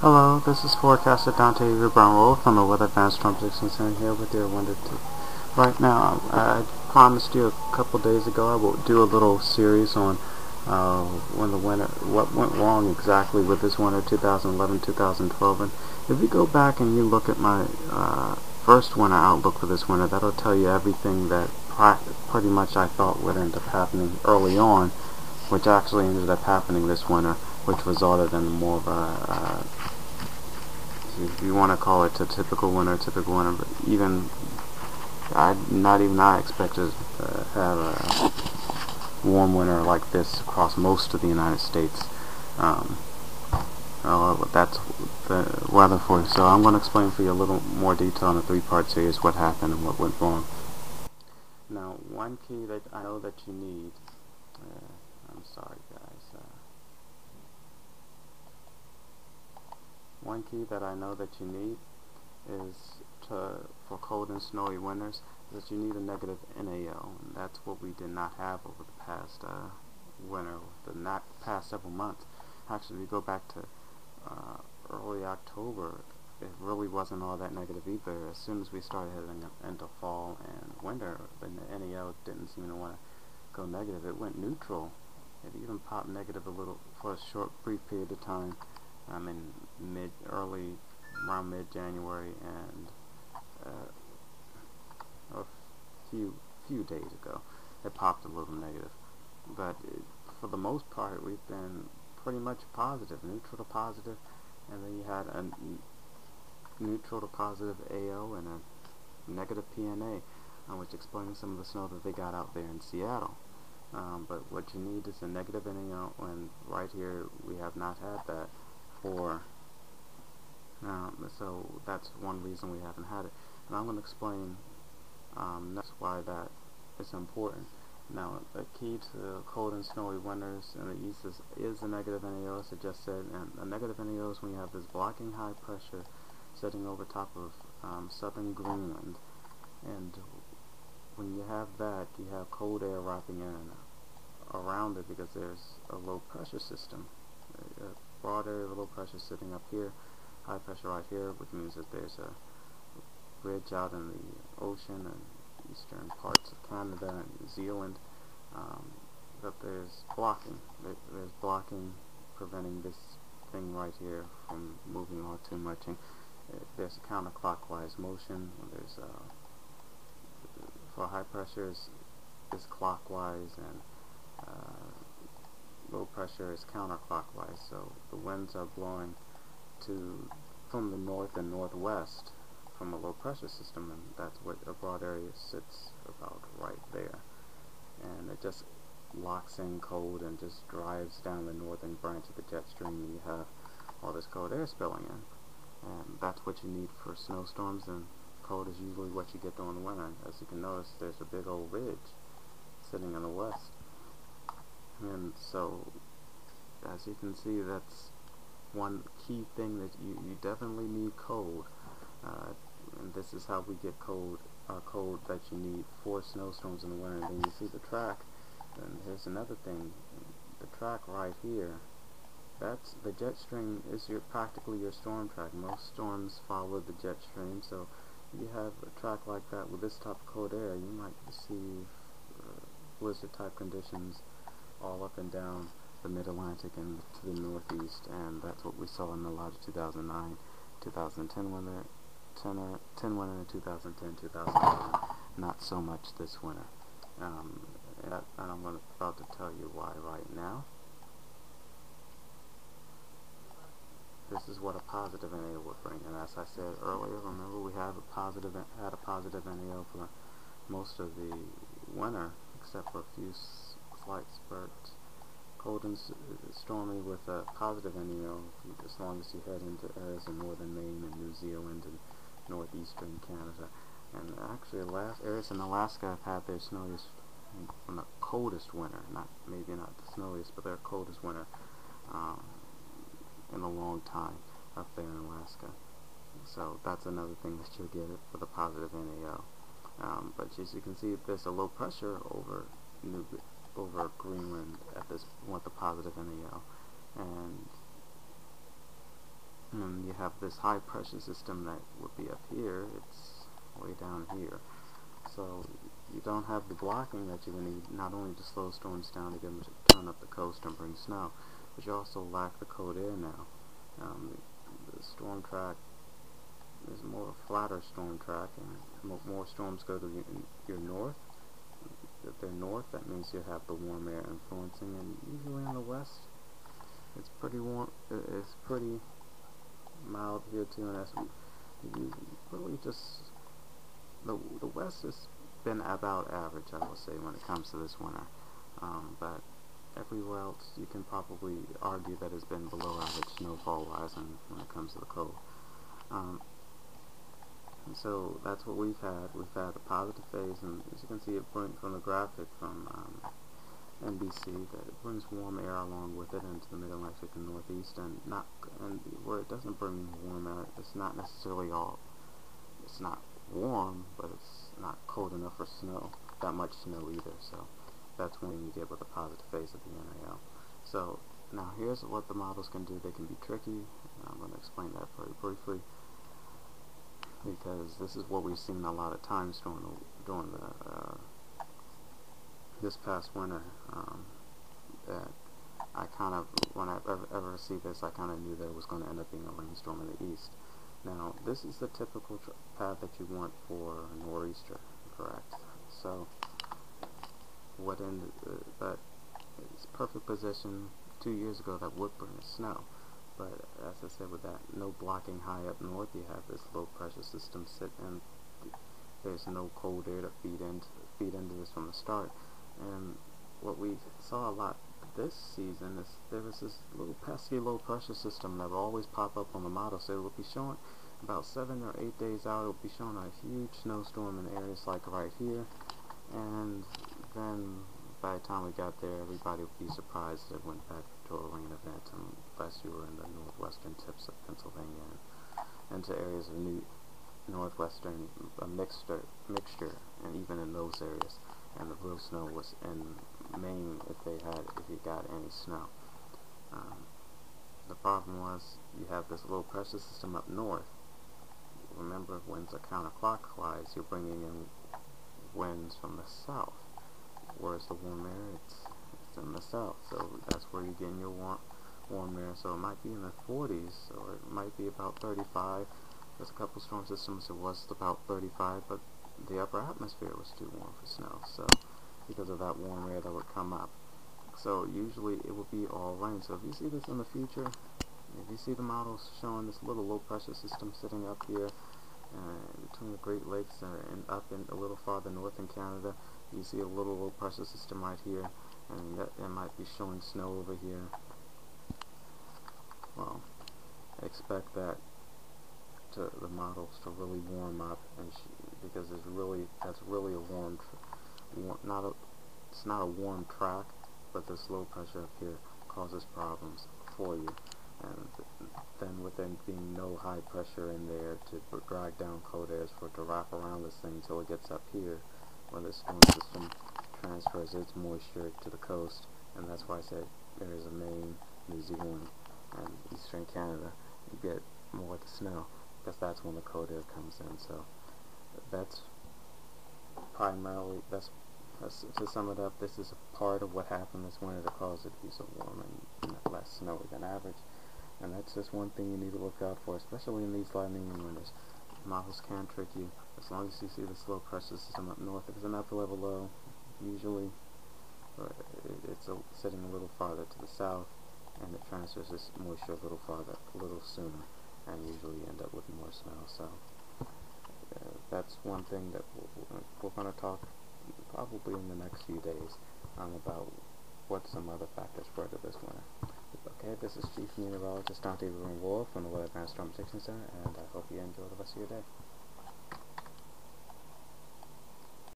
Hello, this is forecaster Dante Brownwolf from the Weather Advanced Storm Prediction Center here with your winter tip. Right now, I promised you a couple days ago I will do a little series on what went wrong exactly with this winter 2011-2012. And if you go back and you look at my first winter outlook for this winter, that'll tell you everything that pretty much I thought would end up happening early on, which actually ended up happening this winter, which resulted in more of a if you want to call it a typical winter, but not even I expected to have a warm winter like this across most of the United States. That's the weather for you. So I'm going to explain for you a little more detail in a three-part series what happened and what went wrong. Now, one key that I know that you need, I'm sorry guys, one key that I know that you need is for cold and snowy winters, is that you need a negative NAO, and that's what we did not have over the past winter, the past several months. Actually, if you go back to early October, it really wasn't all that negative either. As soon as we started heading into fall and winter, the NAO didn't seem to want to go negative. It went neutral. It even popped negative a little for a short, brief period of time. Around mid-January, and a few days ago, it popped a little negative. But for the most part, we've been pretty much positive, neutral to positive, and then you had a neutral to positive AO and a negative PNA, which explains some of the snow that they got out there in Seattle. But what you need is a negative NAO, and right here we have not had that. So that's one reason we haven't had it, and I'm going to explain that's why that is important. Now, the key to cold and snowy winters in the east is a negative NAO, as I just said, and a negative NAO is when you have this blocking high pressure sitting over top of southern Greenland, and when you have that, you have cold air wrapping in around it because there's a low pressure system. Broad area of low pressure sitting up here, high pressure right here, which means that there's a ridge out in the ocean and eastern parts of Canada and New Zealand, that there's blocking. There's blocking preventing this thing right here from moving all too much. And there's a counterclockwise motion. There's for high pressure is clockwise, and low pressure is counterclockwise, so the winds are blowing from the north and northwest from a low pressure system, and that's what a broad area sits about right there, and it just locks in cold and just drives down the northern branch of the jet stream, and you have all this cold air spilling in, and that's what you need for snowstorms, and cold is usually what you get during the winter. As you can notice, there's a big old ridge sitting in the west. And so, as you can see, that's one key thing that you definitely need cold. And this is how we get cold that you need for snowstorms in the winter. And then you see the track, and here's another thing. The track right here, that's the jet stream is practically your storm track. Most storms follow the jet stream, so if you have a track like that with this type of cold air, you might receive blizzard type conditions all up and down the mid-Atlantic and to the northeast, and that's what we saw in the large 2009, 2010 winter, 10 winter, and 2010, 2011. Not so much this winter, and I'm about to tell you why right now. This is what a positive NAO would bring, and as I said earlier, remember we had a positive NAO for most of the winter, except for a few slight spurts. Cold and stormy with a positive NAO as long as you head into areas in northern Maine and New Zealand and northeastern Canada. And actually, areas in Alaska have had their snowiest from the coldest winter. Maybe not the snowiest, but their coldest winter in a long time up there in Alaska. So that's another thing that you'll get for the positive NAO. But as you can see, there's a low pressure over Greenland at this with the positive NAO, and have this high pressure system that would be up here, it's way down here. So you don't have the blocking that you would need, not only to slow storms down to get them to turn up the coast and bring snow, but you also lack the cold air now. The storm track is more a flatter storm track, and more storms go to your north. If they're north, that means you have the warm air influencing, and usually in the west, it's pretty warm. It's pretty mild here too, and that's really just the west has been about average, I will say, when it comes to this winter. But everywhere else, you can probably argue that it's been below average snowfall-wise when it comes to the cold. And so that's what we've had. We've had a positive phase, and as you can see it from the graphic from NBC, that it brings warm air along with it into the Mid-Atlantic and Northeast, and where it doesn't bring warm air, it's not necessarily it's not warm, but it's not cold enough for snow, that much snow either. So that's when you get with the positive phase of the NAL. So now here's what the models can do. They can be tricky. I'm going to explain that very briefly, because this is what we've seen a lot of times during this past winter. That I kind of, when I ever see this, I kind of knew that it was going to end up being a rainstorm in the east. Now, this is the typical path that you want for a nor'easter, correct? So, but it's perfect position 2 years ago that would bring snow. But as I said, with that no blocking high up north, you have this low pressure system and there's no cold air to feed into this from the start. And what we saw a lot this season is there was this little pesky low pressure system that will always pop up on the model. So it will be showing about 7 or 8 days out, it will be showing a huge snowstorm in areas like right here, and then by the time we got there, everybody would be surprised that it went back to a rain event, unless you were in the northwestern tips of Pennsylvania and into areas of northwestern, a mixture, and even in those areas. And the real snow was in Maine if you got any snow. The problem was you have this low pressure system up north. Remember, winds are counterclockwise. You're bringing in winds from the south, whereas the warm air it's in the south. So that's where you're getting your warm air. So it might be in the 40s, or it might be about 35. There's a couple storm systems it was about 35, but the upper atmosphere was too warm for snow, so because of that warm air that would come up. So usually it would be all rain. So if you see this in the future, if you see the models showing this little low pressure system sitting up here between the Great Lakes and up in a little farther north in Canada, you see a little low pressure system right here, and it might be showing snow over here. Well, expect that the models to really warm up, and because that's really a it's not a warm track, but this low pressure up here causes problems for you. And then with there being no high pressure in there to drag down cold airs for it to wrap around this thing until it gets up here, when the storm system transfers its moisture to the coast, and that's why I said areas of Maine, New Zealand, and eastern Canada, you get more of the snow, because that's when the cold air comes in. So that's primarily, to sum it up, this is a part of what happened this winter that caused it to be so warm and less snowy than average. And that's just one thing you need to look out for, especially in these La Nina winters. Models can trick you, as long as you see this low pressure system up north. If it's an upper level low, usually it's sitting a little farther to the south, and it transfers this moisture a little sooner, and usually you end up with more snow. So that's one thing that we're going to talk probably in the next few days about what some other factors were to this winter. Okay, this is Chief Meteorologist Dante Wolf from the Weather Advanced Storm Prediction Center, and I hope you enjoy the rest of your day.